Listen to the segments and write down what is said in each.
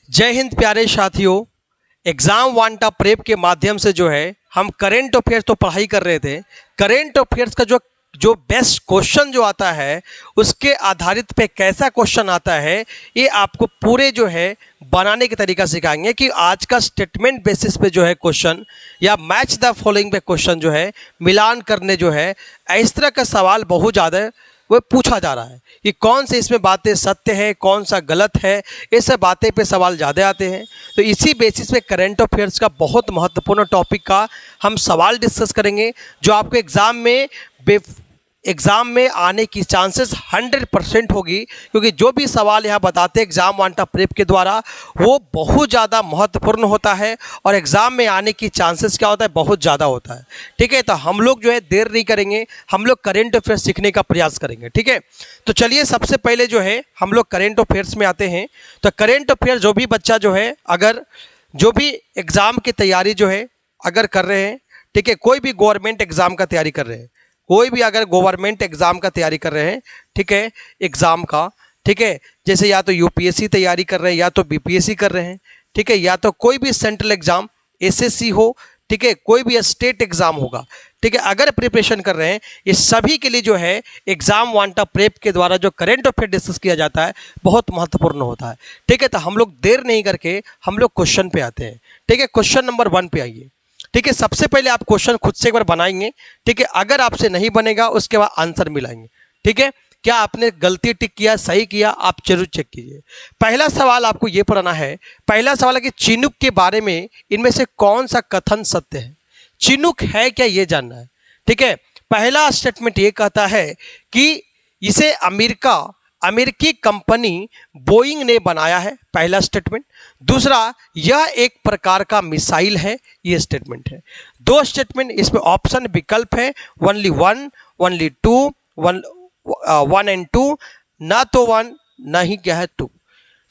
जय हिंद प्यारे साथियों। एग्ज़ाम वांटा प्रेप के माध्यम से जो है हम करेंट अफेयर्स तो पढ़ाई कर रहे थे। करेंट अफेयर्स का जो बेस्ट क्वेश्चन जो आता है उसके आधारित पे कैसा क्वेश्चन आता है ये आपको पूरे जो है बनाने का तरीका सिखाएंगे कि आज का स्टेटमेंट बेसिस पे जो है क्वेश्चन या मैच द फॉलोइंग पे क्वेश्चन जो है मिलान करने जो है इस तरह का सवाल बहुत ज़्यादा वो पूछा जा रहा है कि कौन से इसमें बातें सत्य है कौन सा गलत है। ये सब बातें पे सवाल ज़्यादा आते हैं, तो इसी बेसिस पे करंट अफेयर्स का बहुत महत्वपूर्ण टॉपिक का हम सवाल डिस्कस करेंगे जो आपको एग्ज़ाम में आने की चांसेस 100% होगी, क्योंकि जो भी सवाल यहाँ बताते हैं एग्ज़ाम वांटा प्रेप के द्वारा वो बहुत ज़्यादा महत्वपूर्ण होता है और एग्ज़ाम में आने की चांसेस क्या होता है बहुत ज़्यादा होता है। ठीक है, तो हम लोग जो है देर नहीं करेंगे, हम लोग करेंट अफेयर्स सीखने का प्रयास करेंगे। ठीक है, तो चलिए सबसे पहले जो है हम लोग करेंट अफेयर्स में आते हैं। तो करेंट अफेयर्स जो भी बच्चा जो है अगर जो भी एग्ज़ाम की तैयारी जो है अगर कर रहे हैं, ठीक है, कोई भी गवर्नमेंट एग्ज़ाम का तैयारी कर रहे हैं, कोई भी अगर गवर्नमेंट एग्ज़ाम का तैयारी कर रहे हैं, ठीक है, एग्ज़ाम का, ठीक है, जैसे या तो यूपीएससी तैयारी कर रहे हैं या तो बीपीएससी कर रहे हैं, ठीक है, या तो कोई भी सेंट्रल एग्ज़ाम एसएससी हो, ठीक है, कोई भी स्टेट एग्ज़ाम होगा, ठीक है, अगर प्रिपरेशन कर रहे हैं, ये सभी के लिए जो है एग्ज़ाम वांटा प्रेप के द्वारा जो करंट अफेयर डिस्कस किया जाता है बहुत महत्वपूर्ण होता है। ठीक है, तो हम लोग देर नहीं करके हम लोग क्वेश्चन पे आते हैं। ठीक है, क्वेश्चन नंबर 1 पे आइए। ठीक है, सबसे पहले आप क्वेश्चन खुद से एक बार बनाएंगे। ठीक है, अगर आपसे नहीं बनेगा उसके बाद आंसर मिलाएंगे। ठीक है, क्या आपने गलती टिक किया सही किया आप जरूर चेक कीजिए। पहला सवाल आपको ये पढ़ना है। पहला सवाल है कि चिनूक के बारे में इनमें से कौन सा कथन सत्य है। चिनूक है क्या ये जानना है। ठीक है, पहला स्टेटमेंट ये कहता है कि इसे अमेरिकी कंपनी बोइंग ने बनाया है, पहला स्टेटमेंट। दूसरा, यह एक प्रकार का मिसाइल है, ये स्टेटमेंट है। दो स्टेटमेंट इसमें ऑप्शन विकल्प है, ओनली 1, ओनली 2, 1 एंड 2, ना तो 1 ना ही क्या है 2।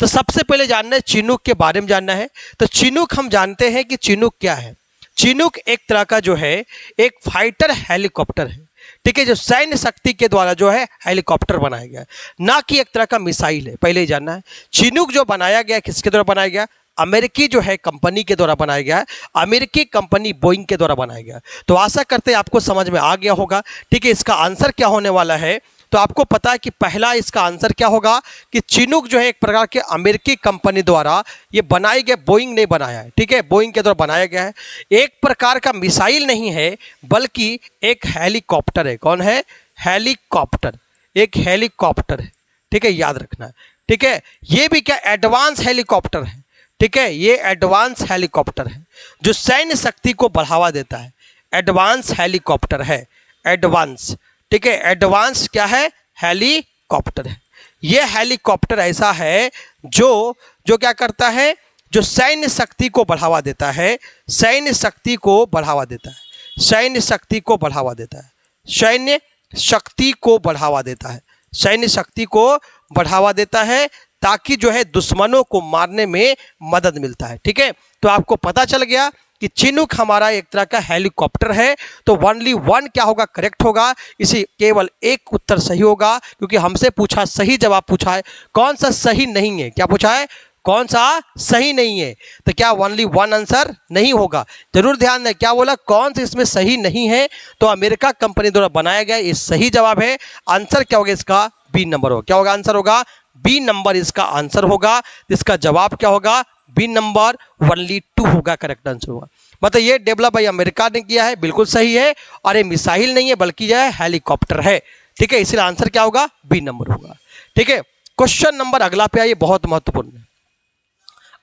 तो सबसे पहले जानना है चिनूक के बारे में जानना है। तो चिनूक हम जानते हैं कि चिनूक क्या है। चिनूक एक तरह का जो है एक फाइटर हेलीकॉप्टर है, ठीक है, जो सैन्य शक्ति के द्वारा जो है हेलीकॉप्टर बनाया गया है, ना कि एक तरह का मिसाइल है। पहले ही जानना है चिनूक जो बनाया गया किसके द्वारा बनाया गया, अमेरिकी जो है कंपनी के द्वारा बनाया गया है, अमेरिकी कंपनी बोइंग के द्वारा बनाया गया है। तो आशा करते हैं आपको समझ में आ गया होगा। ठीक है, इसका आंसर क्या होने वाला है, तो आपको पता है कि पहला इसका आंसर क्या होगा कि चिनूक जो है एक प्रकार के अमेरिकी कंपनी द्वारा ये बनाई गया, बोइंग ने बनाया है। ठीक है, बोइंग के द्वारा बनाया गया है। एक प्रकार का मिसाइल नहीं है बल्कि एक हेलीकॉप्टर है। कौन है, हेलीकॉप्टर, एक हेलीकॉप्टर है। ठीक है, याद रखना है। ठीक है, ये भी क्या एडवांस हेलीकॉप्टर है। ठीक है, ये एडवांस हेलीकॉप्टर है जो सैन्य शक्ति को बढ़ावा देता है। एडवांस हेलीकॉप्टर है, एडवांस। ठीक है, एडवांस क्या है, हेलीकॉप्टर है। ये हेलीकॉप्टर ऐसा है जो क्या करता है, जो सैन्य शक्ति को बढ़ावा देता है, सैन्य शक्ति को बढ़ावा देता है, सैन्य शक्ति को बढ़ावा देता है, सैन्य शक्ति को बढ़ावा देता है, सैन्य शक्ति को बढ़ावा देता है ताकि जो है दुश्मनों को मारने में मदद मिलता है। ठीक है, तो आपको पता चल गया कि चिनूक हमारा एक तरह का हेलीकॉप्टर है। तो ओनली 1 क्या होगा, करेक्ट होगा। इसी केवल एक उत्तर सही होगा, क्योंकि हमसे पूछा, सही जवाब पूछा है, कौन सा सही नहीं है, क्या पूछा है, कौन सा सही नहीं है। तो क्या ओनली 1 आंसर नहीं होगा, जरूर ध्यान दें। क्या बोला, कौन सा इसमें सही नहीं है, तो अमेरिका कंपनी द्वारा बनाया गया, ये सही जवाब है। आंसर क्या होगा इसका, बी नंबर होगा। क्या होगा, आंसर होगा बी नंबर, इसका आंसर होगा। इसका जवाब क्या होगा, बी नंबर, ओनली 2 होगा, करेक्ट आंसर होगा। मतलब ये डेवलप भाई अमेरिका ने किया है, बिल्कुल सही है, और ये मिसाइल नहीं है बल्कि यह हेलीकॉप्टर है। ठीक है, इसलिए आंसर क्या होगा, बी नंबर होगा। ठीक है, क्वेश्चन नंबर अगला पे आइए, बहुत महत्वपूर्ण है।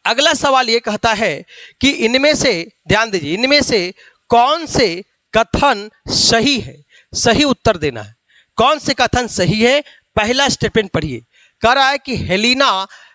अगला सवाल ये कहता है कि इनमें से, ध्यान दीजिए, इनमें से कौन से कथन सही है, सही उत्तर देना है। कौन से कथन सही है, पहला स्टेटमेंट पढ़िए। कह रहा है कि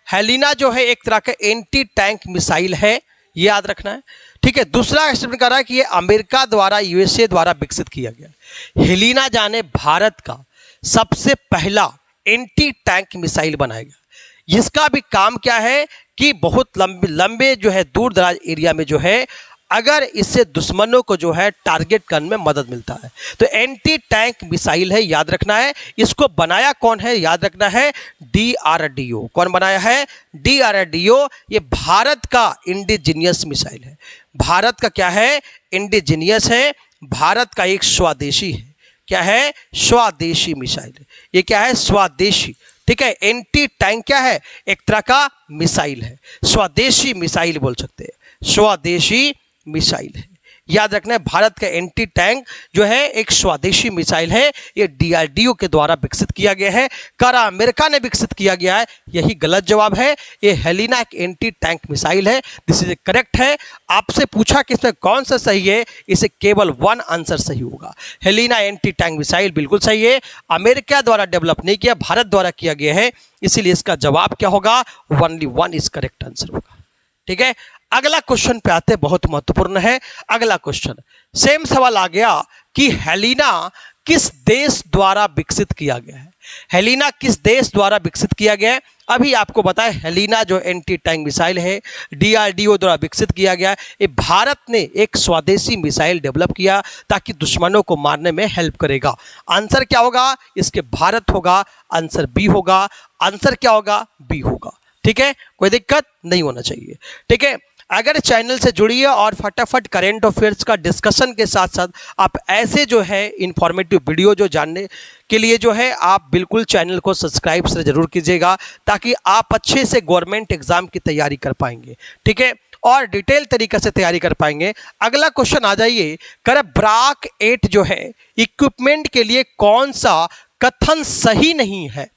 हेलिना जो है एक तरह का एंटी टैंक मिसाइल है, ये याद रखना है। ठीक है, दूसरा स्टेटमेंट कह रहा है कि ये अमेरिका द्वारा, यूएसए द्वारा विकसित किया गया। हेलिना जाने भारत का सबसे पहला एंटी टैंक मिसाइल बनाया गया। इसका भी काम क्या है कि बहुत लंबे जो है दूर दराज एरिया में जो है अगर इससे दुश्मनों को जो है टारगेट करने में मदद मिलता है। तो एंटी टैंक मिसाइल है, याद रखना है। इसको बनाया कौन है, याद रखना है, DRDO। कौन बनाया है, DRDO। ये भारत का इंडिजीनियस मिसाइल है। भारत का क्या है, इंडिजीनियस है, भारत का एक स्वदेशी है। क्या है, स्वदेशी मिसाइल है। ये क्या है, स्वदेशी। ठीक है, एंटी टैंक क्या है, एक तरह का मिसाइल है, स्वदेशी मिसाइल बोल सकते हैं, स्वदेशी मिसाइल है। याद रखना है, भारत का एंटी टैंक जो है एक स्वदेशी मिसाइल है। ये DRDO के द्वारा विकसित किया गया है, कारा अमेरिका ने विकसित किया गया है। यही गलत जवाब है। ये हेलिना एक एंटी टैंक मिसाइल है। दिस इज करेक्ट है। आपसे पूछा कि इसमें कौन सा सही है, इसे केवल 1 आंसर सही होगा। हेलिना एंटी टैंक मिसाइल बिल्कुल सही है। अमेरिका द्वारा डेवलप नहीं किया, भारत द्वारा किया गया है, इसीलिए इसका जवाब क्या होगा, ओनली 1 इज करेक्ट आंसर होगा। ठीक है, अगला क्वेश्चन पे आते, बहुत महत्वपूर्ण है अगला क्वेश्चन। सेम सवाल आ गया कि हेलिना किस देश द्वारा विकसित किया गया है। हेलिना किस देश द्वारा विकसित किया गया है। अभी आपको बताया, हेलिना जो एंटी टैंक मिसाइल है DRDO द्वारा विकसित किया गया है। ये भारत ने एक स्वदेशी मिसाइल डेवलप किया ताकि दुश्मनों को मारने में हेल्प करेगा। आंसर क्या होगा, इसके भारत होगा, आंसर बी होगा। आंसर क्या होगा, बी होगा। ठीक है, कोई दिक्कत नहीं होना चाहिए। ठीक है, अगर चैनल से जुड़िए और फटाफट करेंट अफेयर्स का डिस्कशन के साथ साथ आप ऐसे जो है इंफॉर्मेटिव वीडियो जो जानने के लिए जो है आप बिल्कुल चैनल को सब्सक्राइब से जरूर कीजिएगा, ताकि आप अच्छे से गवर्नमेंट एग्जाम की तैयारी कर पाएंगे। ठीक है, और डिटेल तरीके से तैयारी कर पाएंगे। अगला क्वेश्चन आ जाइए, कर ब्राक 8 जो है इक्विपमेंट के लिए कौन सा कथन सही नहीं है।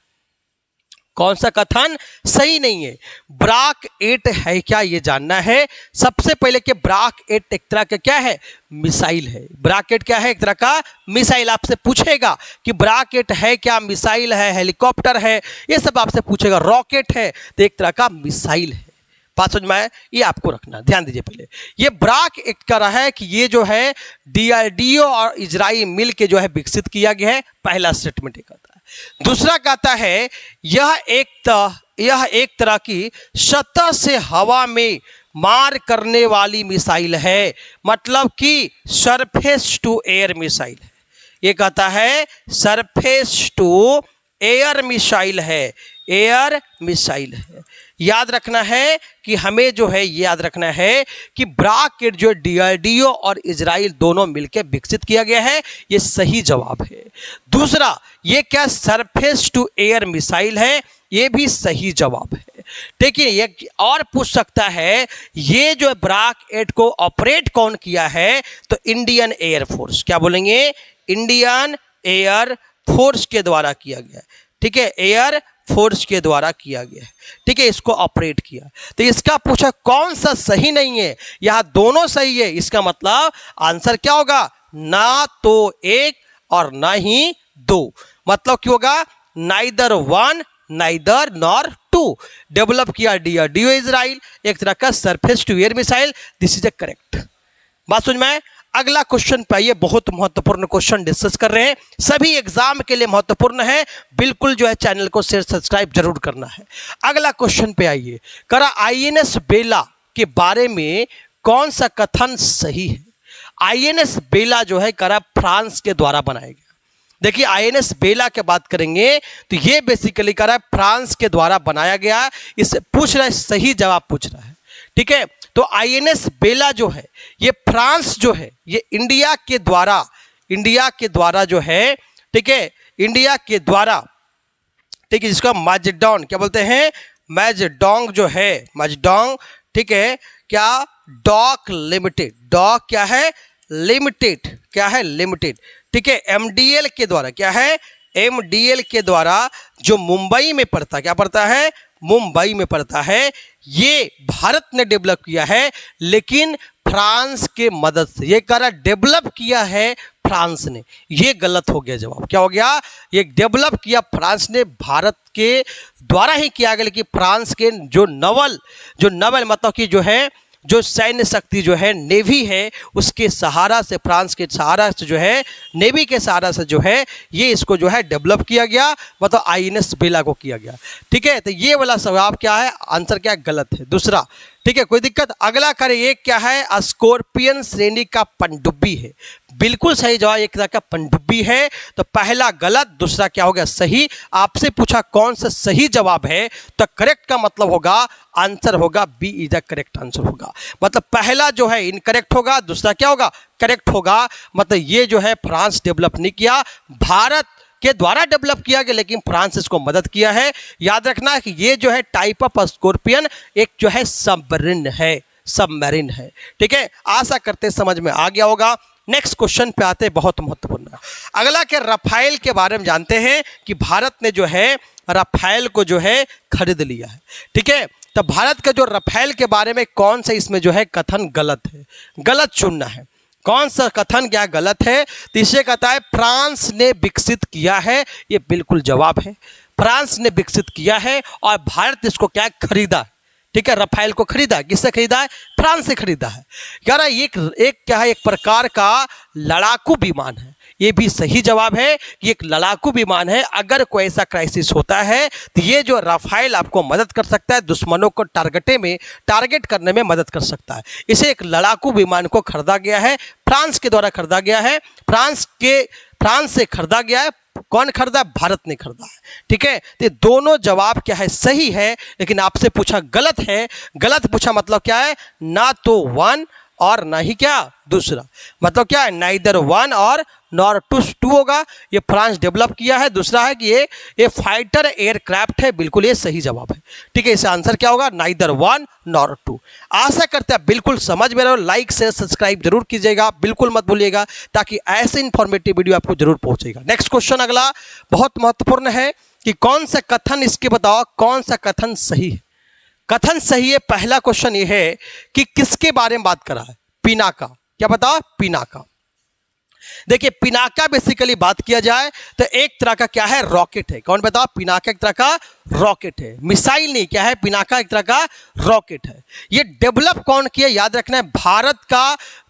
कौन सा कथन सही नहीं है। ब्राक 8 है क्या, ये जानना है। सबसे पहले कि ब्राक 8 एक तरह का क्या है, मिसाइल है। ब्राक 8 क्या है, एक तरह का मिसाइल। आपसे पूछेगा कि ब्राक 8 है क्या, मिसाइल है, हेलीकॉप्टर है, ये सब आपसे पूछेगा। रॉकेट है तो एक तरह का मिसाइल है। बात समझ में आया, ये आपको रखना, ध्यान दीजिए। पहले ये ब्राक 8 का रहा है कि ये जो है DRDO और इजराइल मिल के जो है विकसित किया गया है। पहला स्टेटमेंट ये कहता है। दूसरा कहता है यह एक तरह की सतह से हवा में मार करने वाली मिसाइल है, मतलब कि सरफेस टू एयर मिसाइल है। ये कहता है सरफेस टू एयर मिसाइल है, एयर मिसाइल है। याद रखना है कि हमें जो है याद रखना है कि ब्राक 8 जो DRDO और इजराइल दोनों मिलकर विकसित किया गया है, ये सही जवाब है। दूसरा, ये क्या सरफेस टू एयर मिसाइल है, ये भी सही जवाब है। देखिए, ये और पूछ सकता है ये जो ब्राक 8 को ऑपरेट कौन किया है, तो इंडियन एयरफोर्स। क्या बोलेंगे, इंडियन एयर फोर्स के द्वारा किया गया। ठीक है, एयर फोर्स के द्वारा किया गया है। ठीक है, इसको ऑपरेट किया। तो इसका पूछा कौन सा सही नहीं है, यहां दोनों सही है। इसका मतलब आंसर क्या होगा, ना तो 1 और ना ही 2। मतलब क्या होगा, नाइदर 1 नाइदर नॉर 2। डेवलप किया DRDO इजराइल, एक तरह का surface to air missile. This is a correct. बात समझ में आए। अगला क्वेश्चन पे आइए, बहुत महत्वपूर्ण क्वेश्चन डिस्कस कर रहे हैं, सभी एग्जाम के लिए महत्वपूर्ण है। बिल्कुल जो है चैनल को शेयर सब्सक्राइब जरूर करना है। अगला क्वेश्चन पे आइए, करा INS बेला के बारे में कौन सा कथन सही है। INS बेला जो है करा फ्रांस के द्वारा बनाया गया। देखिए, INS बेला की बात करेंगे तो ये बेसिकली करा फ्रांस के द्वारा बनाया गया। इससे पूछ रहा है, सही जवाब पूछ रहा है। ठीक है, तो INS बेला जो है ये फ्रांस जो है ये इंडिया के द्वारा जो है, ठीक है, इंडिया के द्वारा, ठीक है, जिसका मैजडॉन क्या बोलते हैं, मैजडोंग जो है, मैजडोंग। ठीक है, क्या डॉक लिमिटेड, डॉक क्या है, लिमिटेड, क्या है, लिमिटेड। ठीक है, MDL के द्वारा, क्या है, MDL के द्वारा जो मुंबई में पड़ता है, क्या पड़ता है, मुंबई में पड़ता है। ये भारत ने डेवलप किया है, लेकिन फ्रांस के मदद से। ये कह रहा डेवलप किया है फ्रांस ने, ये गलत हो गया जवाब। क्या हो गया, ये डेवलप किया फ्रांस ने, भारत के द्वारा ही किया गया। लेकिन फ्रांस के जो नवल मतलब कि जो है जो सैन्य शक्ति जो है नेवी है उसके सहारा से, फ्रांस के सहारा से जो है, नेवी के सहारा से जो है ये इसको जो है डेवलप किया गया, मतलब आईएनएस बेला को किया गया। ठीक है, तो ये वाला जवाब क्या है, आंसर क्या है, गलत है दूसरा। ठीक है, कोई दिक्कत। अगला करें, ये क्या है, स्कॉर्पियन श्रेणी का पनडुब्बी है। बिल्कुल सही जवाब, एक तरह का पनडुब्बी है। तो पहला गलत, दूसरा क्या हो गया, सही। आपसे पूछा कौन सा सही जवाब है, तो करेक्ट का मतलब होगा, आंसर होगा B is the correct answer होगा। मतलब पहला जो है इनकरेक्ट होगा, दूसरा क्या होगा, करेक्ट होगा। मतलब ये जो है फ्रांस डेवलप नहीं किया, भारत के द्वारा डेवलप किया गया, लेकिन फ्रांस इसको मदद किया है। याद रखना कि ये जो है टाइप ऑफ स्कॉर्पियन एक जो है सबमरीन है। ठीक है, आशा करते समझ में आ गया होगा। नेक्स्ट क्वेश्चन पे आते हैं, बहुत महत्वपूर्ण। अगला के रफाइल के बारे में जानते हैं कि भारत ने जो है रफाइल को जो है खरीद लिया है। ठीक है, तो भारत का जो रफाइल के बारे में कौन सा इसमें जो है कथन गलत है, गलत चुनना है। कौन सा कथन क्या गलत है, तो इसे कहता है फ्रांस ने विकसित किया है। ये बिल्कुल जवाब है, फ्रांस ने विकसित किया है और भारत इसको क्या खरीदा। ठीक है, रफाइल को खरीदा, किससे खरीदा है, फ्रांस से खरीदा है। यार एक क्या है, एक प्रकार का लड़ाकू विमान है। ये भी सही जवाब है कि एक लड़ाकू विमान है। अगर कोई ऐसा क्राइसिस होता है तो ये जो रफाइल आपको मदद कर सकता है, दुश्मनों को टारगेट करने में मदद कर सकता है। इसे एक लड़ाकू विमान को खरीदा गया है, फ्रांस के द्वारा खरीदा गया है, फ्रांस से खरीदा गया है। कौन खरीदा, भारत ने खरीदा है। ठीक है, तो दोनों जवाब क्या है, सही है, लेकिन आपसे पूछा गलत है। गलत पूछा मतलब क्या है, ना तो वन और ना ही क्या दूसरा, मतलब क्या है, नाइदर वन और नॉर टू होगा। ये फ्रांस डेवलप किया है। दूसरा है कि ये फाइटर एयरक्राफ्ट है। बिल्कुल ये सही जवाब है। ठीक है, इसका आंसर क्या होगा, नाइदर वन नॉर टू। आशा करते हैं बिल्कुल समझ में रहो। लाइक शेयर सब्सक्राइब जरूर कीजिएगा, बिल्कुल मत भूलिएगा, ताकि ऐसे इन्फॉर्मेटिव वीडियो आपको जरूर पहुंचेगा। नेक्स्ट क्वेश्चन अगला बहुत महत्वपूर्ण है कि कौन सा कथन, इसके बताओ कौन सा कथन सही है। कथन सही है। पहला क्वेश्चन ये है कि किसके बारे में बात करा है, पिनाका। क्या बताओ, पिनाका। देखिए पिनाका बेसिकली बात किया जाए तो एक तरह का क्या है, रॉकेट है। कौन बताओ, पिनाका एक तरह का रॉकेट है, मिसाइल नहीं, क्या है, पिनाका एक तरह का रॉकेट है। ये डेवलप कौन किया, याद रखना है,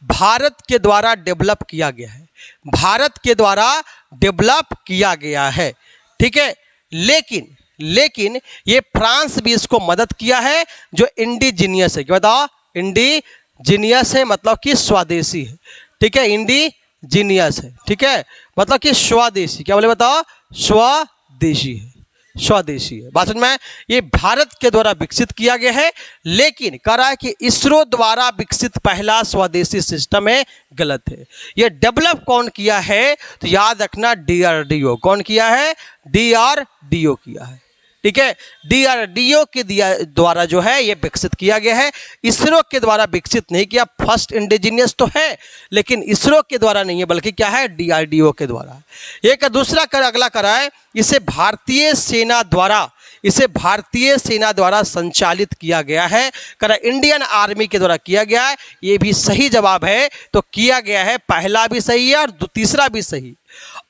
भारत के द्वारा डेवलप किया गया है, भारत के द्वारा डेवलप किया गया है। ठीक है, लेकिन ये फ्रांस भी इसको मदद किया है, जो इंडिजीनियस है। क्या बताओ, इंडिजीनियस है, मतलब कि स्वदेशी है। ठीक है, इंडिजीनियस है। ठीक है, मतलब कि स्वदेशी। क्या बोले बताओ, स्वदेशी है, स्वदेशी है। बात समझ में, ये भारत के द्वारा विकसित किया गया है, लेकिन कह रहा है कि इसरो द्वारा विकसित पहला स्वदेशी सिस्टम है, गलत है। ये डेवलप कौन किया है, तो याद रखना डीआरडीओ। कौन किया है, डीआरडीओ किया है। ठीक है, डीआरडीओ के द्वारा जो है ये विकसित किया गया है, इसरो के द्वारा विकसित नहीं किया। फर्स्ट इंडिजीनियस तो है, लेकिन इसरो के द्वारा नहीं है, बल्कि क्या है, डीआरडीओ के द्वारा। एक दूसरा अगला करा है, इसे भारतीय सेना द्वारा संचालित किया गया है। करा इंडियन आर्मी के द्वारा किया गया है। ये भी सही जवाब है, तो किया गया है, पहला भी सही है और तीसरा भी सही।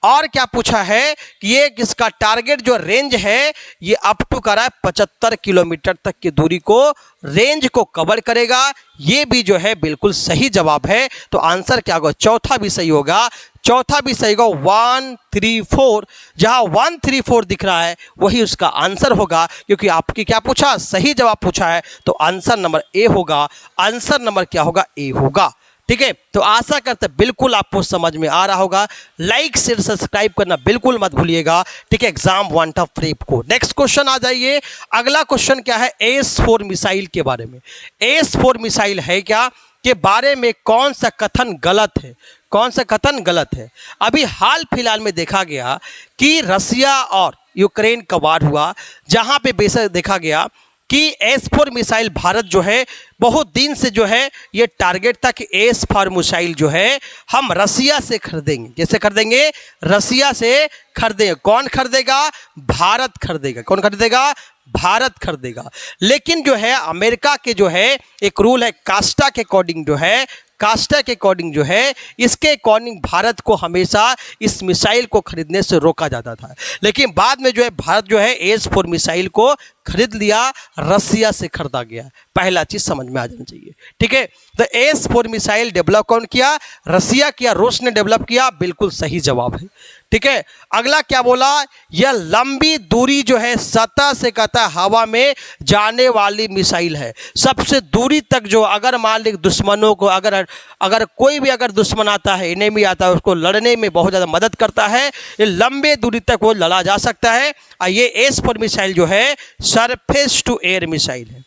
और क्या पूछा है कि ये किसका टारगेट जो रेंज है, ये अप टू करा है 75 किलोमीटर तक की दूरी को, रेंज को कवर करेगा। ये भी जो है बिल्कुल सही जवाब है। तो आंसर क्या होगा, चौथा भी सही होगा। चौथा भी सही होगा, 134। जहां 134 दिख रहा है वही उसका आंसर होगा, क्योंकि आपकी क्या पूछा, सही जवाब पूछा है, तो आंसर नंबर ए होगा। आंसर नंबर क्या होगा, ए होगा। ठीक है, तो आशा करते बिल्कुल आपको समझ में आ रहा होगा। लाइक शेयर सब्सक्राइब करना बिल्कुल मत भूलिएगा। ठीक है, एग्जाम वन टॉप प्रेप को। नेक्स्ट क्वेश्चन आ जाइए। अगला क्वेश्चन क्या है, एस-4 मिसाइल के बारे में। एस-4 मिसाइल है क्या के बारे में कौन सा कथन गलत है, कौन सा कथन गलत है। अभी हाल फिलहाल में देखा गया कि रसिया और यूक्रेन का वार हुआ, जहां पे बेशक देखा गया कि एस-4 मिसाइल भारत जो है बहुत दिन से जो है ये टारगेट था कि एस-4 मिसाइल जो है हम रसिया से खरीदेंगे। कैसे खरीदेंगे, रसिया से खरीदेंगे। कौन खरीदेगा, भारत खरीदेगा। कौन खरीदेगा, भारत खरीदेगा। लेकिन जो है अमेरिका के जो है एक रूल है, कास्टा के अकॉर्डिंग जो है, कास्टा के अकॉर्डिंग जो है, इसके अकॉर्डिंग भारत को हमेशा इस मिसाइल को खरीदने से रोका जाता था। लेकिन बाद में जो है भारत जो है एस-4 मिसाइल को खरीद लिया, रसिया से खरीदा गया। पहला चीज समझ में आ जाना चाहिए, ठीक है। तो S-4 मिसाइल डेवलप कौन किया? रसिया किया, रूस ने डेवलप किया, बिल्कुल सही जवाब है, ठीक है। अगला क्या बोला? यह लंबी दूरी जो है सतह से कहता है हवा में जाने वाली मिसाइल है। सबसे दूरी तक जो अगर मान ली दुश्मनों को अगर कोई भी अगर दुश्मन आता है, एनिमी आता है, उसको लड़ने में बहुत ज़्यादा मदद करता है। ये लंबे दूरी तक वो लड़ा जा सकता है। और ये S-4 मिसाइल जो है सरफेस टू एयर मिसाइल है।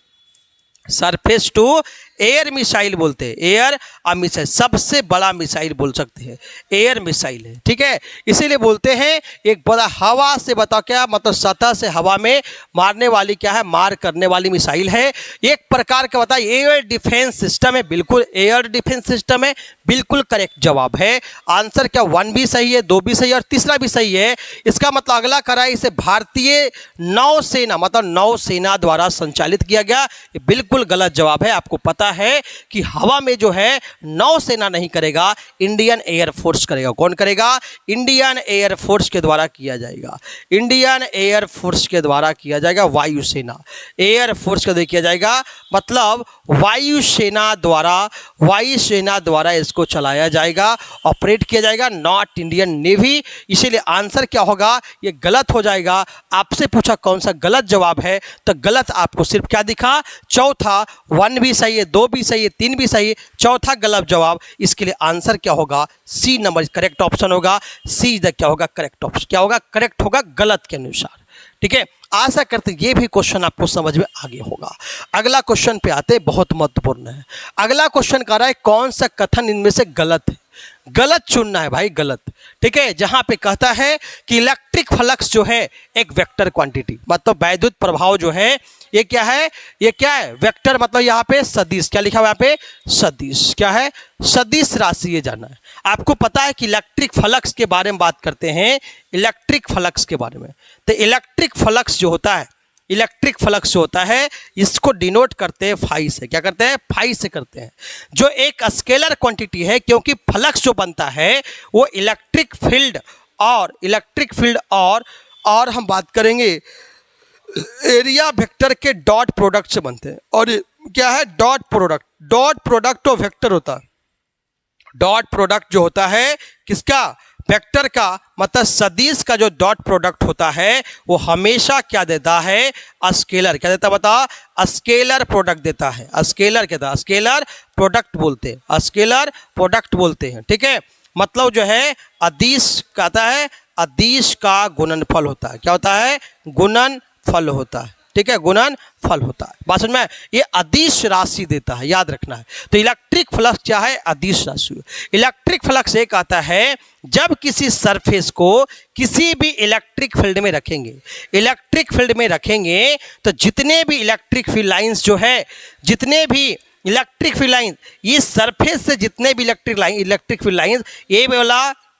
सरफेस टू एयर मिसाइल बोलते हैं, एयर और मिसाइल, सबसे बड़ा मिसाइल बोल सकते हैं, एयर मिसाइल है, ठीक है। इसीलिए बोलते हैं एक बड़ा हवा से, बताओ क्या मतलब, सतह से हवा में मारने वाली क्या है? मार करने वाली मिसाइल है। एक प्रकार का बताइए एयर डिफेंस सिस्टम है, बिल्कुल एयर डिफेंस सिस्टम है, बिल्कुल करेक्ट जवाब है। आंसर क्या 1 भी सही है, 2 भी सही है और तीसरा भी सही है। इसका मतलब अगला करा इसे भारतीय नौसेना मतलब नौसेना द्वारा संचालित किया गया, ये बिल्कुल गलत जवाब है। आपको पता है कि हवा में जो है नौसेना नहीं करेगा, इंडियन एयरफोर्स करेगा। कौन करेगा? इंडियन एयरफोर्स के द्वारा किया जाएगा, इंडियन एयरफोर्स के द्वारा किया जाएगा। वायुसेना, एयरफोर्स के द्वारा किया जाएगा, मतलब वायुसेना द्वारा इसको चलाया जाएगा, ऑपरेट किया जाएगा, नॉट इंडियन नेवी। इसीलिए आंसर क्या होगा? ये गलत हो जाएगा। आपसे पूछा कौन सा गलत जवाब है, तो गलत आपको सिर्फ क्या दिखा? चौथा। 1 भी सही है, 2 भी सही है, 3 भी सही है, चौथा गलत जवाब। इसके लिए आंसर क्या होगा? सी नंबर करेक्ट ऑप्शन होगा। सी क्या होगा? करेक्ट ऑप्शन क्या होगा? करेक्ट होगा गलत के अनुसार, ठीक है। आशा करते ये भी क्वेश्चन आपको समझ में आगे होगा। अगला क्वेश्चन पे आते, बहुत महत्वपूर्ण है। अगला क्वेश्चन कह रहा है कौन सा कथन इनमें से गलत है? गलत चुनना है भाई, गलत, ठीक है। जहां पे कहता है कि इलेक्ट्रिक फ्लक्स जो है एक वेक्टर क्वांटिटी, मतलब वैद्युत प्रभाव जो है ये क्या है? ये क्या है? वेक्टर, मतलब यहाँ पे सदिश, क्या लिखा हुआ है यहाँ पे? सदिश, क्या है? सदिश राशि, ये जाना है। आपको पता है कि इलेक्ट्रिक फ्लक्स के बारे में बात करते हैं, इलेक्ट्रिक फ्लक्स के बारे में। तो इलेक्ट्रिक फ्लक्स जो होता है, इलेक्ट्रिक फ्लक्स जो होता है, इसको डिनोट करते हैं फाई से। क्या करते हैं? फाई से करते हैं, जो एक स्केलर क्वांटिटी है, क्योंकि फ्लक्स जो बनता है वो इलेक्ट्रिक फील्ड और हम बात करेंगे एरिया वेक्टर के डॉट प्रोडक्ट से बनते हैं। और क्या है? डॉट प्रोडक्ट तो वेक्टर होता है। डॉट प्रोडक्ट जो होता है किसका? वेक्टर का, मतलब सदिश का जो डॉट प्रोडक्ट होता है वो हमेशा क्या देता है? स्केलर। क्या देता? बता, स्केलर प्रोडक्ट देता है। स्केलर क्या था? स्केलर प्रोडक्ट बोलते हैं, स्केलर प्रोडक्ट बोलते हैं, ठीक है। मतलब जो है अदिश कहता है, अदिश का गुणनफल होता है। क्या होता है? गुणनफल होता है, ठीक है, गुणनफल होता है। बात समझ में? ये अदिश राशि देता है, याद रखना है। तो इलेक्ट्रिक फ्लक्स क्या है? अदिश राशि। इलेक्ट्रिक फ्लक्स एक आता है जब किसी सरफेस को किसी भी इलेक्ट्रिक फील्ड में रखेंगे, इलेक्ट्रिक फील्ड में रखेंगे तो जितने भी इलेक्ट्रिक फील्ड लाइंस जो है, जितने भी इलेक्ट्रिक फील्ड लाइंस, ये सरफेस से जितने भी इलेक्ट्रिक फील्ड लाइंस,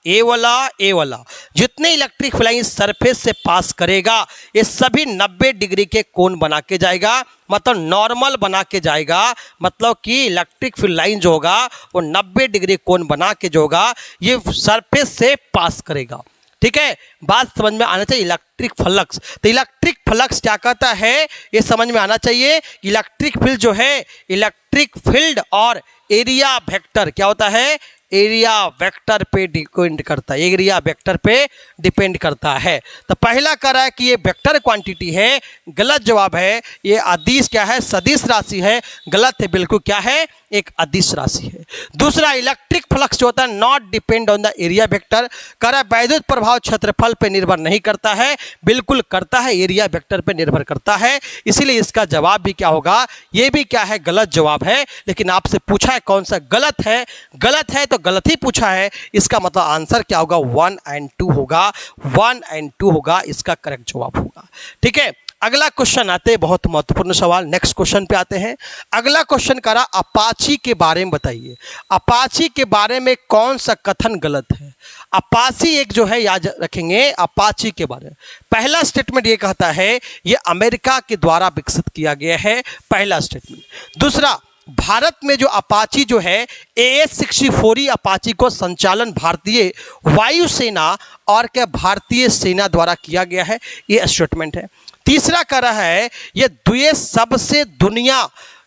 ए वाला जितने इलेक्ट्रिक फील्ड लाइन सरफेस से पास करेगा, ये सभी 90 डिग्री के कोण बना के जाएगा, मतलब नॉर्मल बना के जाएगा। मतलब कि इलेक्ट्रिक फील्ड लाइन जो होगा वो 90 डिग्री कोण बना के जो होगा ये सरफेस से पास करेगा, ठीक है। बात समझ में आना चाहिए। इलेक्ट्रिक फ्लक्स, तो इलेक्ट्रिक फ्लक्स क्या कहता है ये समझ में आना चाहिए। इलेक्ट्रिक फील्ड जो है, इलेक्ट्रिक फील्ड और एरिया वेक्टर क्या होता है? एरिया वेक्टर पे डिपेंड करता है, एरिया वेक्टर पे डिपेंड करता है। तो पहला कह रहा है कि ये वेक्टर क्वांटिटी है, गलत जवाब है। ये अदिश क्या है? सदिश राशि है, गलत है, बिल्कुल क्या है? एक अदिश राशि है। दूसरा, इलेक्ट्रिक फ्लक्स जो होता है not depend on the area vector, कह रहा है वैद्युत प्रभाव क्षेत्रफल पे निर्भर नहीं करता है, बिल्कुल करता है, एरिया वेक्टर पे निर्भर करता है। इसीलिए इसका जवाब भी क्या होगा? ये भी क्या है? गलत जवाब है। लेकिन आपसे पूछा है कौन सा गलत है, गलत है तो गलत ही पूछा है, इसका मतलब आंसर क्या होगा? 1 और 2 होगा, 1 और 2 होगा, इसका करेक्ट जवाब होगा, ठीक है। अगला क्वेश्चन आते हैं, बहुत महत्वपूर्ण सवाल, नेक्स्ट क्वेश्चन पे आते हैं। अगला क्वेश्चन करा अपाची के बारे में बताइए, अपाची के बारे में कौन सा कथन गलत है? अपाची एक जो है याद रखेंगे, अपाची के बारे में पहला स्टेटमेंट ये कहता है ये अमेरिका के द्वारा विकसित किया गया है, पहला स्टेटमेंट। दूसरा, भारत में जो अपाची जो है AH-64E अपाची को संचालन भारतीय वायुसेना और क्या भारतीय सेना द्वारा किया गया है, ये स्टेटमेंट है। तीसरा कह रहा है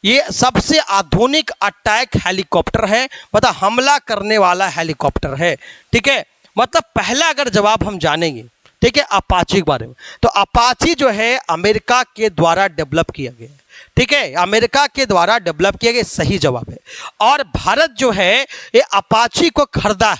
ये सबसे आधुनिक अटैक हेलीकॉप्टर है, मतलब हमला करने वाला हेलीकॉप्टर है। ठीक है, मतलब पहला अगर जवाब हम जानेंगे, ठीक है, अपाची के बारे में, तो अपाची जो है अमेरिका के द्वारा डेवलप किया गया है। ठीक है, अमेरिका के द्वारा डेवलप किया गया, सही जवाब है। और भारत जो है ये अपाची को खरीदा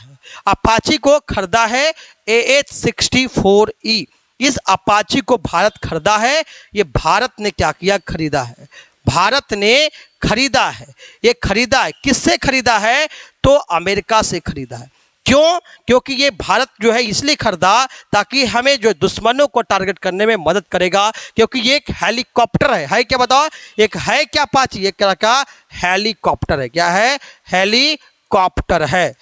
है, AH-64E, इस अपाची को भारत खरीदा है। ये भारत ने क्या किया, खरीदा है, भारत ने खरीदा है। ये खरीदा है, किससे खरीदा है, तो अमेरिका से खरीदा है। क्यों? क्योंकि ये भारत जो है इसलिए खरीदा ताकि हमें जो दुश्मनों को टारगेट करने में मदद करेगा, क्योंकि ये एक हेलीकॉप्टर है क्या बताओ, एक है क्या अपाची, एक तरह का हेलीकॉप्टर है। क्या है, हेलीकॉप्टर है।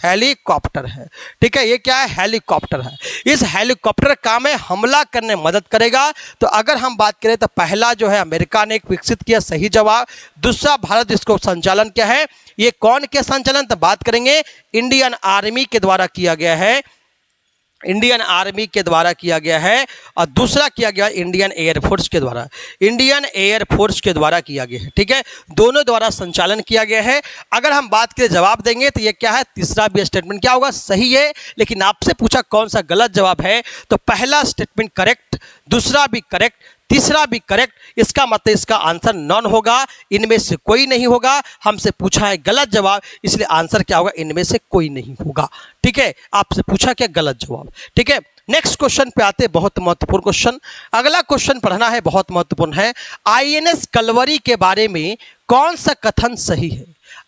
ठीक है, ये क्या है, हेलीकॉप्टर है। इस हेलीकॉप्टर का में हमला करने में मदद करेगा। तो अगर हम बात करें तो पहला जो है अमेरिका ने एक विकसित किया, सही जवाब। दूसरा भारत इसको संचालन क्या है, ये कौन के संचालन, तो बात करेंगे इंडियन आर्मी के द्वारा किया गया है, इंडियन आर्मी के द्वारा किया गया है। और दूसरा किया गया इंडियन एयरफोर्स के द्वारा, किया गया है। ठीक है, दोनों द्वारा संचालन किया गया है। अगर हम बात करें जवाब देंगे तो ये क्या है, तीसरा भी स्टेटमेंट क्या होगा, सही है। लेकिन आपसे पूछा कौन सा गलत जवाब है, तो पहला स्टेटमेंट करेक्ट, दूसरा भी करेक्ट, तीसरा भी करेक्ट। इसका मतलब इसका आंसर नॉन होगा, इनमें से कोई नहीं होगा। हमसे पूछा है गलत जवाब, इसलिए आंसर क्या होगा, इनमें से कोई नहीं होगा। ठीक है, आपसे पूछा क्या, गलत जवाब। ठीक है, नेक्स्ट क्वेश्चन पे आते, बहुत महत्वपूर्ण क्वेश्चन। अगला क्वेश्चन पढ़ना है, बहुत महत्वपूर्ण है। INS कलवरी के बारे में कौन सा कथन सही है,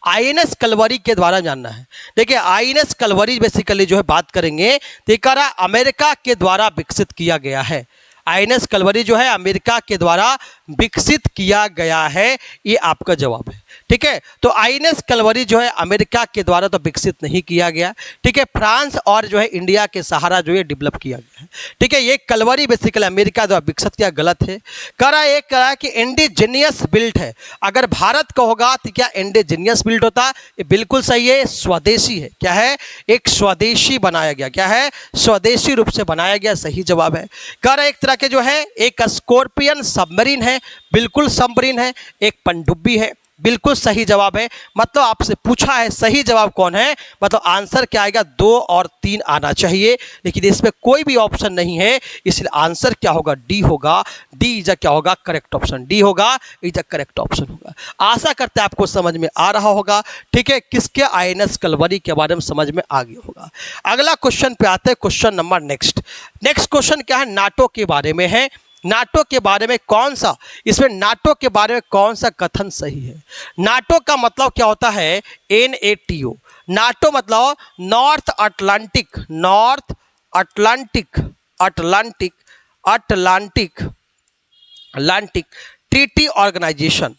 INS कलवरी के द्वारा जानना है। देखिए, INS कलवरी बेसिकली जो है बात करेंगे तो ये कह रहा अमेरिका के द्वारा विकसित किया गया है। INS कलवरी जो है अमेरिका के द्वारा विकसित किया गया है, ये आपका जवाब है। ठीक है, तो INS कलवरी जो है अमेरिका के द्वारा तो विकसित नहीं किया गया। ठीक है, फ्रांस और जो है इंडिया के सहारा जो है डेवलप किया गया है। ठीक है, ये कलवरी बेसिकली अमेरिका द्वारा विकसित किया, गलत है। कह रहा है कि इंडिजीनियस बिल्ट है। अगर भारत का होगा तो क्या इंडिजीनियस बिल्ट होता, ये बिल्कुल सही है, स्वदेशी है। क्या है, एक स्वदेशी बनाया गया, क्या है, स्वदेशी रूप से बनाया गया, सही जवाब है। कह रहा है एक तरह के जो है एक स्कॉर्पियन सबमरीन है, बिल्कुल सबमरीन है। एक पनडुब्बी है, बिल्कुल सही जवाब है। मतलब आपसे पूछा है सही जवाब कौन है, मतलब आंसर क्या आएगा, 2 और 3 आना चाहिए, लेकिन इसमें कोई भी ऑप्शन नहीं है, इसलिए आंसर क्या होगा, डी होगा। डी इज क्या होगा, करेक्ट ऑप्शन, डी होगा, इज करेक्ट ऑप्शन होगा। आशा करते हैं आपको समझ में आ रहा होगा। ठीक है, किसके INS कलवरी के बारे में समझ में आ गया होगा। अगला क्वेश्चन पे आते हैं, क्वेश्चन नंबर नेक्स्ट क्वेश्चन क्या है, नाटो के बारे में है। नाटो के बारे में कौन सा, इसमें नाटो के बारे में कौन सा कथन सही है। नाटो का मतलब क्या होता है, NATO। नाटो मतलब नॉर्थ अटलांटिक ट्रीटी ऑर्गेनाइजेशन,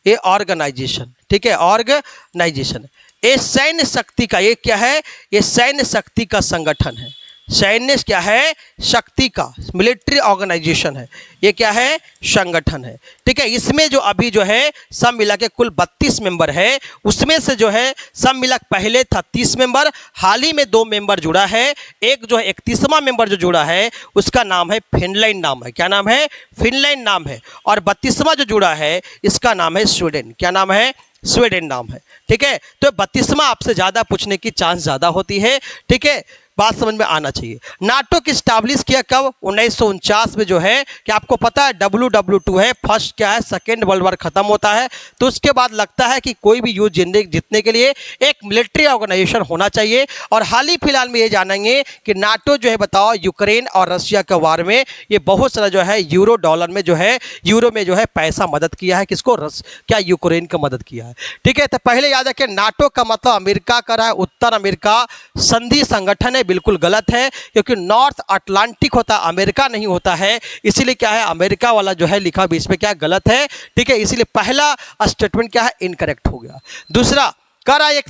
ये ऑर्गेनाइजेशन। ठीक है, ऑर्गेनाइजेशन, ये सैन्य शक्ति का, ये क्या है, ये सैन्य शक्ति का संगठन है। सैन्य क्या है, शक्ति का, मिलिट्री ऑर्गेनाइजेशन है, ये क्या है, संगठन है। ठीक है, इसमें जो अभी जो है सब मिला के कुल 32 मेंबर है, उसमें से जो है सब मिला पहले था 30 मेंबर, हाल ही में 2 मेंबर जुड़ा है। एक जो है 31वां मेंबर जो जुड़ा है उसका नाम है फिनलैंड नाम है। क्या नाम है, फिनलैंड नाम है। और 32वां जो जुड़ा है इसका नाम है स्वीडन। क्या नाम है, स्वीडन नाम है। ठीक है, तो 32वां आपसे ज़्यादा पूछने की चांस ज़्यादा होती है। ठीक है, बात समझ में आना चाहिए। नाटो की स्टैब्लिश किया कब, 1949 में जो है, कि आपको पता है WW2 है, फर्स्ट क्या है, सेकेंड वर्ल्ड वॉर खत्म होता है, तो उसके बाद लगता है कि कोई भी युद्ध जीतने के लिए एक मिलिट्री ऑर्गेनाइजेशन होना चाहिए। और हाल ही फिलहाल में ये जानेंगे कि नाटो जो है बताओ यूक्रेन और रशिया के वार में ये बहुत सारा जो है यूरो में जो है पैसा मदद किया है, किसको, क्या यूक्रेन को मदद किया है। ठीक है, तो पहले याद रखें नाटो का मतलब अमेरिका का रहा है, उत्तर अमेरिका संधि संगठन है, बिल्कुल गलत है, क्योंकि नॉर्थ अटलांटिक होता है, अमेरिका नहीं होता है, इसीलिए क्या है अमेरिका वाला जो है लिखा बीच में क्या गलत है। ठीक है, इसीलिए पहला स्टेटमेंट क्या है, इनकरेक्ट हो गया। दूसरा कह रहा है एक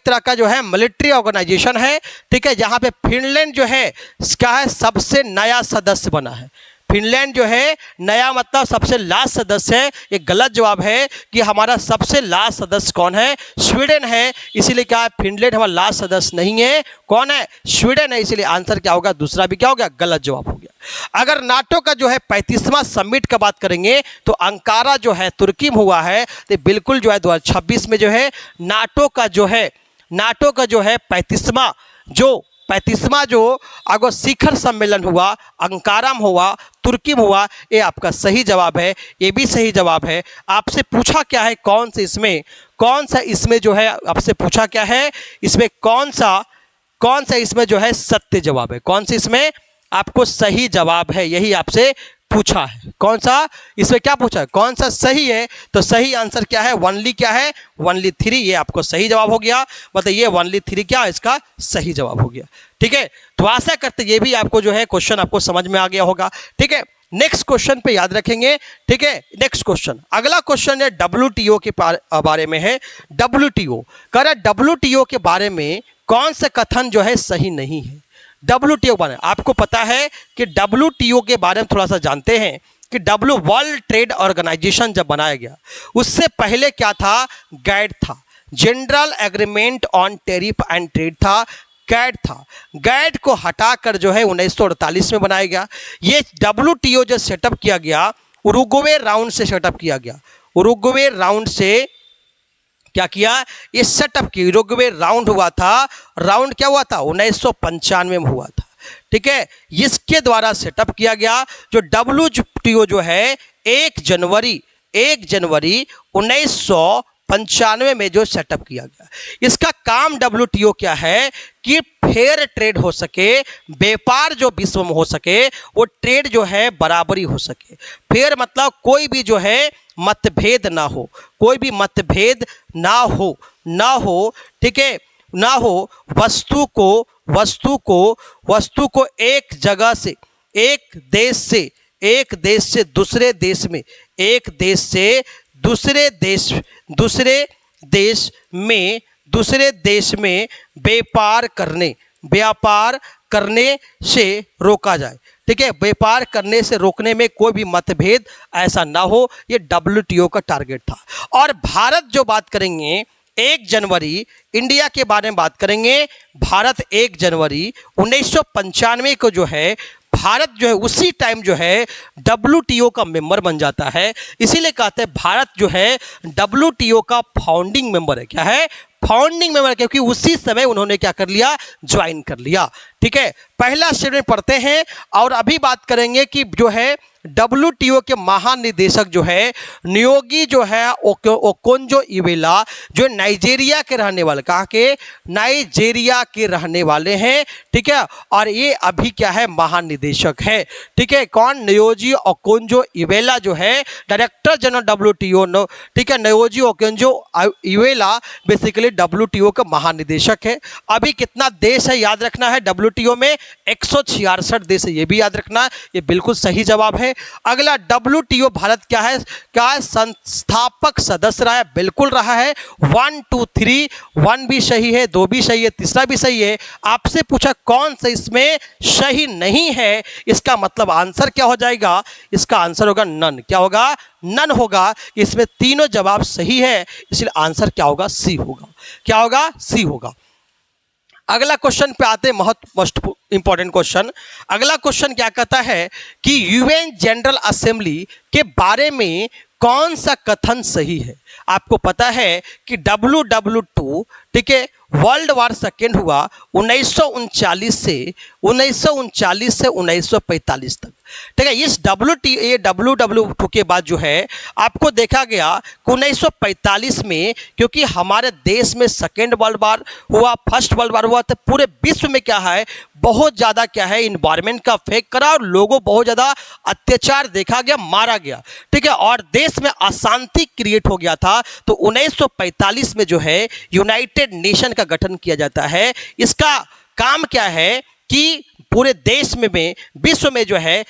तरह का जो है मिलिट्री ऑर्गेनाइजेशन है। ठीक है, जहां पे फिनलैंड जो है क्या है सबसे नया सदस्य बना है। फिनलैंड जो है नया मतलब सबसे लास्ट सदस्य है, ये गलत जवाब है कि हमारा सबसे लास्ट सदस्य कौन है, स्वीडन है। इसीलिए क्या है, फिनलैंड हमारा लास्ट सदस्य नहीं है, कौन है, स्वीडन है। इसीलिए आंसर क्या होगा, दूसरा भी क्या हो गया, गलत जवाब हो गया। अगर नाटो का जो है 35वां समिट का बात करेंगे तो अंकारा जो है तुर्की में हुआ है, तो बिल्कुल जो है 2026 में जो है नाटो का जो है 35वां जो अगो शिखर सम्मेलन हुआ, अंकारा में हुआ, तुर्की में हुआ, ये आपका सही जवाब है, ये भी सही जवाब है। आपसे पूछा क्या है, कौन सा इसमें जो है आपसे पूछा क्या है, इसमें कौन सा इसमें जो है सत्य जवाब है, कौन सा इसमें आपको सही जवाब है, यही आपसे पूछा है। कौन सा इसमें क्या पूछा है, कौन सा सही है, तो सही आंसर क्या है, वनली क्या है, वनली 3, ये आपको सही जवाब हो गया। मतलब ये वनली 3 क्या इसका सही जवाब हो गया। ठीक है, तो आशा करते ये भी आपको जो है क्वेश्चन आपको समझ में आ गया होगा। ठीक है, नेक्स्ट क्वेश्चन पे याद रखेंगे। ठीक है, नेक्स्ट क्वेश्चन, अगला क्वेश्चन है WTO के बारे में है। WTO कह रहा है WTO के बारे में कौन सा कथन जो है सही नहीं है। WTO बारे में आपको पता है कि WTO के बारे में थोड़ा सा जानते हैं कि वर्ल्ड ट्रेड ऑर्गेनाइजेशन जब बनाया गया उससे पहले क्या था, गैट था, general agreement on tariff and trade था, गैट था। गैट को हटाकर जो है 1948 में बनाया गया। ये WTO जो सेटअप किया गया उरुग्वे राउंड से सेटअप किया गया। उरुग्वे राउंड से क्या किया, ये सेटअप की उरुग्वे राउंड हुआ था। राउंड क्या हुआ था, 1995 में हुआ था। ठीक है, इसके द्वारा सेटअप किया गया। जो WTO जो है 1 जनवरी 1995 में जो सेटअप किया गया। इसका काम WTO क्या है कि फेयर ट्रेड हो सके, व्यापार जो विश्व में हो सके, वो ट्रेड जो है बराबरी हो सके। फेयर मतलब कोई भी जो है मतभेद ना हो, कोई भी मतभेद ना हो। ठीक है, ना हो, वस्तु को एक जगह से, एक देश से दूसरे देश में, एक देश से दूसरे देश में व्यापार करने से रोका जाए। ठीक है, व्यापार करने से रोकने में कोई भी मतभेद ऐसा ना हो, ये WTO का टारगेट था। और भारत जो बात करेंगे 1 जनवरी, इंडिया के बारे में बात करेंगे, भारत 1 जनवरी 1995 को जो है भारत जो है उसी टाइम जो है WTO का मेंबर बन जाता है। इसीलिए कहते हैं भारत जो है WTO का फाउंडिंग मेंबर है। क्या है, फाउंडिंग मेंबर, क्योंकि उसी समय उन्होंने क्या कर लिया, ज्वाइन कर लिया। ठीक है, पहला स्टेटमेंट पढ़ते हैं और अभी बात करेंगे कि जो है WTO के महानिदेशक जो है नियोगी जो है ओकोंजो इवेला, जो नाइजीरिया के रहने वाले, कहाँ के, नाइजीरिया के रहने वाले हैं। ठीक है, और ये अभी क्या है, महानिदेशक है। ठीक है, कौन, नियोजी ओकोंजो इवेला जो है डायरेक्टर जनरल WTO। ठीक है, नियोजी ओकोंजो इवेला बेसिकली WTO का महानिदेशक है। अभी कितना देश है याद रखना है, WTO में 166 देश है, ये भी याद रखना है, ये बिल्कुल सही जवाब है। अगला, WTO भारत क्या है, संस्थापक सदस्य रहा है, बिल्कुल रहा है। 1 2 3, 1 भी सही है, 2 भी सही है, तीसरा भी सही है। आपसे पूछा कौन सा इसमें सही नहीं है, इसका मतलब आंसर क्या हो जाएगा, इसका आंसर होगा नन। क्या होगा, नन होगा। इसमें तीनों जवाब सही है, इसलिए आंसर क्या होगा, सी होगा। क्या होगा, सी होगा। अगला क्वेश्चन पे आते हैं, मोस्ट इंपॉर्टेंट क्वेश्चन। अगला क्वेश्चन क्या कहता है कि UN जनरल असेंबली के बारे में कौन सा कथन सही है। आपको पता है कि WW2, ठीक है, वर्ल्ड वार सेकेंड हुआ 1939 से 1945 तक। ठीक है, इस WW2 के बाद जो है आपको देखा गया कि 1945 में, क्योंकि हमारे देश में सेकेंड वर्ल्ड वार हुआ, फर्स्ट वर्ल्ड वार हुआ, तो पूरे विश्व में क्या है, बहुत ज़्यादा क्या है, इन्वायरमेंट का फेक करा और लोगों बहुत ज़्यादा अत्याचार देखा गया, मारा गया। ठीक है, और देश में अशांति क्रिएट हो गया था। तो 1945 में जो है यूनाइटेड नेशन का गठन किया जाता है। इसका काम क्या है कि पूरे देश में विश्व में जो है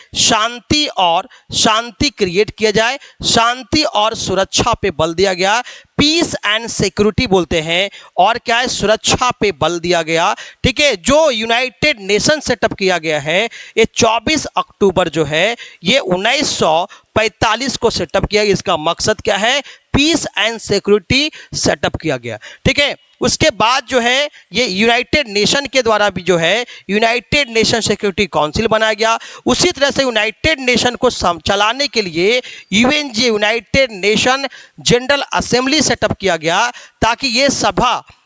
शांति क्रिएट किया जाए, शांति और सुरक्षा पे बल दिया गया, पीस एंड सिक्योरिटी बोलते हैं, और क्या है, सुरक्षा पे बल दिया गया। ठीक है, जो यूनाइटेड नेशन सेटअप किया गया है ये 24 अक्टूबर जो है ये 1945 को सेटअप किया गया। इसका मकसद क्या है, पीस एंड सिक्योरिटी सेटअप किया गया। ठीक है, उसके बाद जो है ये यूनाइटेड नेशन के द्वारा भी जो है यूनाइटेड नेशन सिक्योरिटी काउंसिल बनाया गया। उसी तरह से यूनाइटेड नेशन को चलाने के लिए यूएनजी United nation general assembly setup किया गया, ताकि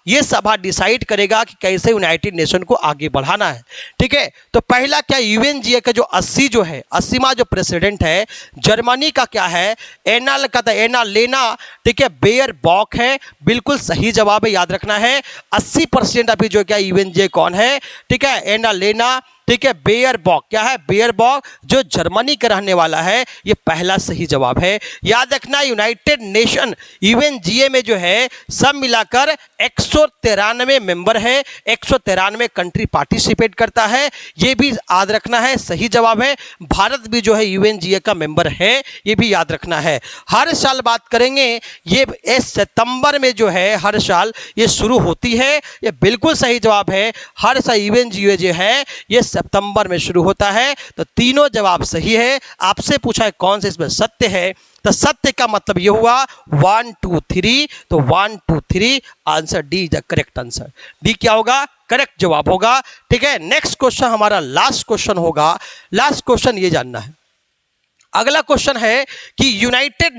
ये सभा डिसाइड करेगा कि कैसे यूनाइटेड नेशन को आगे बढ़ाना है। ठीक है, तो पहला क्या, यूएनजीए का जो 80वां जो प्रेसिडेंट है जर्मनी का क्या है, एना लेना। ठीक है, बेयरबॉक है, बिल्कुल सही जवाब है, याद रखना है। 80% अभी जो क्या यूएनजीए कौन है, ठीक है, एना लेना। ठीक है, बेयरबॉक क्या है, बेयरबॉक जो जर्मनी का रहने वाला है, ये पहला सही जवाब है। याद रखना, यूनाइटेड नेशन यूएनजीए में जो है सब मिलाकर 193 मेंबर है, 193 कंट्री पार्टिसिपेट करता है, ये भी याद रखना है, सही जवाब है। भारत भी जो है यूएनजीए का मेंबर है, ये भी याद रखना है। हर साल बात करेंगे, ये सितंबर में जो है हर साल ये शुरू होती है, ये बिल्कुल सही जवाब है। हर साल यूएनजीए जो है ये सितंबर में शुरू होता है, तो तीनों जवाब सही है। आपसे पूछा है कौन से इसमें सत्य है, तो सत्य का मतलब ये हुआ 1 2 3, तो 1 2 3 answer D is the correct answer. D क्या होगा, करेक्ट जवाब होगा। ठीक है, नेक्स्ट क्वेश्चन हमारा लास्ट क्वेश्चन होगा। लास्ट क्वेश्चन ये जानना है, अगला क्वेश्चन है कि यूनाइटेड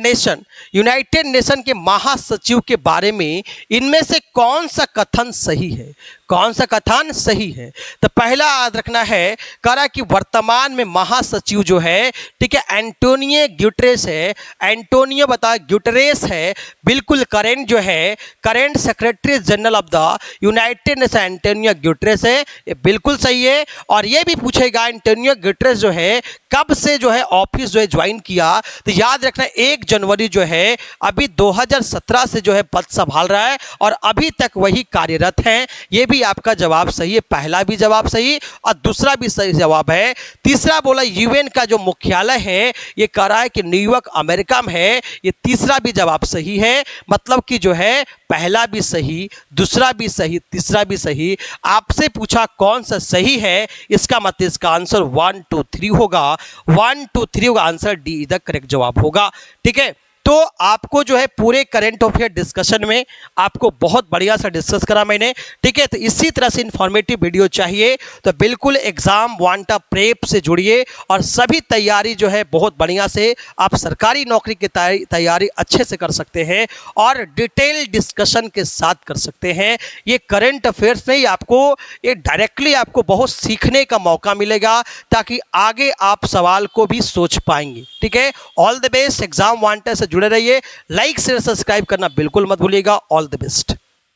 नेशन के महासचिव के बारे में इनमें से कौन सा कथन सही है, कौन सा कथन सही है। तो पहला याद रखना है, कह रहा है कि वर्तमान में महासचिव जो है, ठीक है, एंटोनियो ग्यूटेरेस है। एंटोनियो ग्यूटेरेस है, बिल्कुल करेंट जो है, current secretary general of the United nation Antonio Guterres है, ये बिल्कुल सही है। और ये भी पूछेगा एंटोनियो ग्यूटेरेस जो है कब से जो है ऑफिस जो है ज्वाइन किया, तो याद रखना 1 जनवरी जो है अभी 2017 से जो है पद संभाल रहा है और अभी तक वही कार्यरत हैं। ये भी आपका जवाब सही है, पहला भी जवाब सही और दूसरा भी सही जवाब है। तीसरा बोला यूएन का जो मुख्यालय है ये कह रहा है कि न्यूयॉर्क अमेरिका में है, ये तीसरा भी जवाब सही है। मतलब कि जो है पहला भी सही, दूसरा भी सही, तीसरा भी सही। आपसे पूछा कौन सा सही है, इसका मतलब इसका आंसर 1 2 3 होगा। 1 2 3 होगा, answer D is the correct जवाब होगा। ठीक है, तो आपको जो है पूरे करंट अफेयर डिस्कशन में आपको बहुत बढ़िया सा डिस्कस करा मैंने। ठीक है, तो इसी तरह से इंफॉर्मेटिव वीडियो चाहिए तो बिल्कुल एग्जाम वांटा प्रेप से जुड़िए और सभी तैयारी जो है बहुत बढ़िया से आप सरकारी नौकरी की तैयारी अच्छे से कर सकते हैं और डिटेल डिस्कशन के साथ कर सकते हैं। ये करंट अफेयर्स नहीं, आपको ये डायरेक्टली आपको बहुत सीखने का मौका मिलेगा ताकि आगे आप सवाल को भी सोच पाएंगे। ठीक है, ऑल द बेस्ट। एग्जाम वांटा से जुड़े रहिए, लाइक शेयर सब्सक्राइब करना बिल्कुल मत भूलिएगा। All the best.